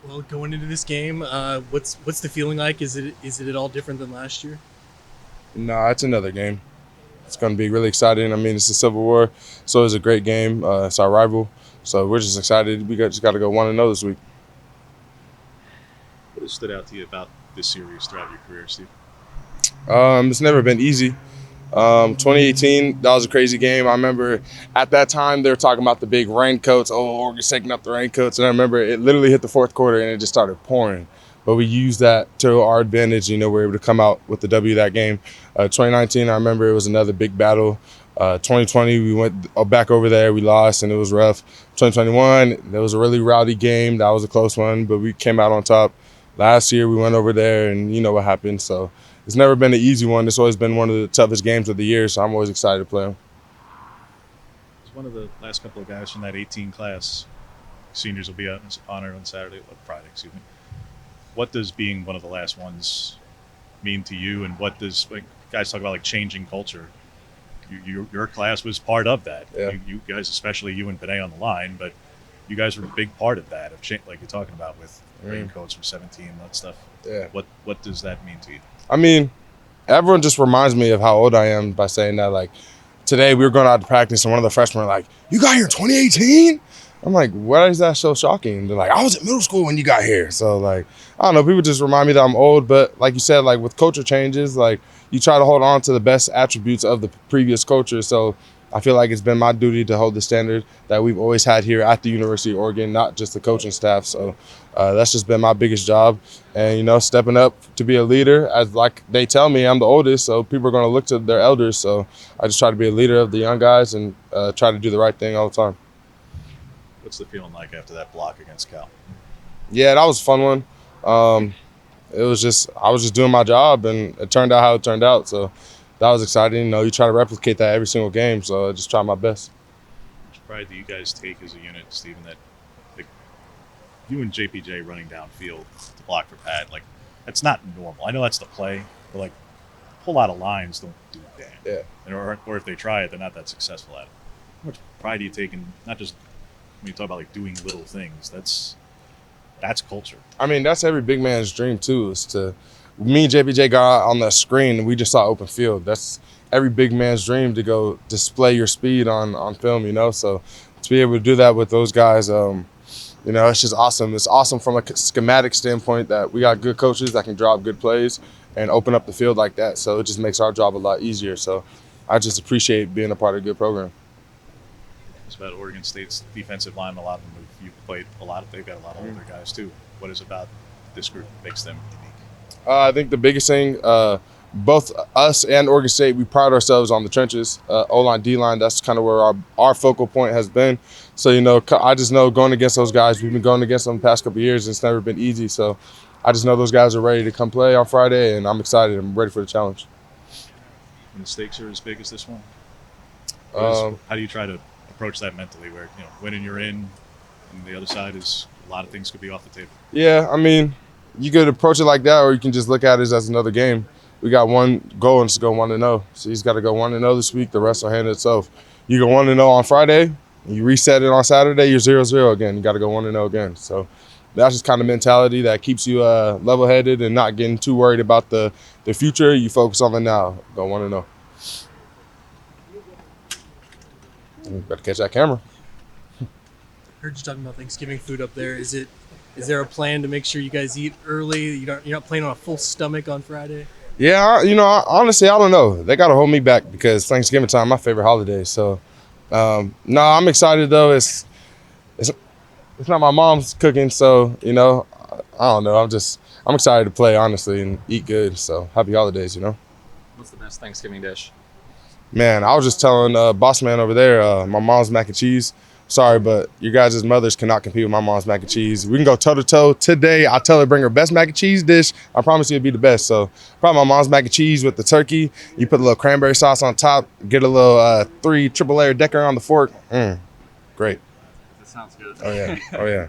Well, going into this game, what's the feeling like? Is it at all different than last year? No, it's another game. It's going to be really exciting. I mean, it's a Civil War, so it's a great game. It's our rival, so we're just excited. Just got to go 1-0 this week. What has stood out to you about this series throughout your career, Steve? It's never been easy. 2018, that was a crazy game. I remember at that time they were talking about the big raincoats. Oh, Oregon's taking up the raincoats, and I remember it literally hit the fourth quarter and it just started pouring. But we used that to our advantage. We were able to come out with the W that game. 2019, I remember it was another big battle. 2020, we went back over there. We lost, and it was rough. 2021, there was a really rowdy game. That was a close one, but we came out on top. Last year, we went over there, and you know what happened. So it's never been an easy one. It's always been one of the toughest games of the year, so I'm always excited to play them. As one of the last couple of guys from that 18 class, seniors will be honored on Saturday, Friday, excuse me. What does being one of the last ones mean to you, and what does guys talk about changing culture? Your class was part of that. Yeah. You guys, especially you and Benet on the line, but you guys were a big part of that. Like you're talking about with raincoats from 17, that stuff. Yeah. What does that mean to you? I mean, everyone just reminds me of how old I am by saying that. Like, today we were going out to practice, and one of the freshmen were like, "You got here in 2018?" I'm like, "Why is that so shocking?" They're like, "I was in middle school when you got here." So, like, I don't know. People just remind me that I'm old. But like you said, like with culture changes, like you try to hold on to the best attributes of the previous culture. So I feel like it's been my duty to hold the standard that we've always had here at the University of Oregon, not just the coaching staff. So that's just been my biggest job. And, stepping up to be a leader, as like they tell me, I'm the oldest, so people are going to look to their elders. So I just try to be a leader of the young guys and try to do the right thing all the time. What's the feeling like after that block against Cal? Yeah, that was a fun one. I was just doing my job, and it turned out how it turned out. So that was exciting. You try to replicate that every single game. So I just try my best. How much pride do you guys take as a unit, Stephen, that you and JPJ running downfield to block for Pat, that's not normal. I know that's the play, but a whole lot of lines don't do that. Yeah. Or if they try it, they're not that successful at it. How much pride do you take in not just when you talk about doing little things? That's culture. I mean, that's every big man's dream too. Is to me and JPJ got out on the screen and we just saw open field. That's every big man's dream, to go display your speed on film. So to be able to do that with those guys, it's just awesome. It's awesome from a schematic standpoint that we got good coaches that can drop good plays and open up the field like that. So it just makes our job a lot easier. So I just appreciate being a part of a good program. It's about Oregon State's defensive line. A lot of them you've played a lot of. They've got a lot of older guys too. What is about this group that makes them unique? I think the biggest thing, both us and Oregon State, we pride ourselves on the trenches. O-line, D-line, that's kind of where our focal point has been. So, I just know going against those guys, we've been going against them the past couple of years, and it's never been easy. So I just know those guys are ready to come play on Friday, and I'm excited. I'm ready for the challenge. When the stakes are as big as this one, how do you try to approach that mentally, where winning you're in, and the other side is a lot of things could be off the table? Yeah, I mean, you could approach it like that, or you can just look at it as another game. We got one goal and just go 1-0. So he's got to go 1-0 this week. The rest will handle itself. You go 1-0 on Friday, you reset it on Saturday, you're 0-0 again. You got to go 1-0 again. So that's just kind of mentality that keeps you level-headed and not getting too worried about the future. You focus on the now. Go 1-0. Better catch that camera. Heard you talking about Thanksgiving food up there. Is there a plan to make sure you guys eat early? You're not playing on a full stomach on Friday? Yeah, honestly, I don't know. They got to hold me back because Thanksgiving time, my favorite holiday. So, no, I'm excited though. It's not my mom's cooking, so I don't know. I'm excited to play honestly and eat good. So happy holidays, What's the best Thanksgiving dish? Man, I was just telling boss man over there, my mom's mac and cheese. Sorry, but your guys' mothers cannot compete with my mom's mac and cheese. We can go toe-to-toe. Today, I'll tell her bring her best mac and cheese dish. I promise you it'll be the best. So probably my mom's mac and cheese with the turkey. You put a little cranberry sauce on top, get a little 3 triple layer decker on the fork. Great. That sounds good. Oh, yeah. Oh, yeah.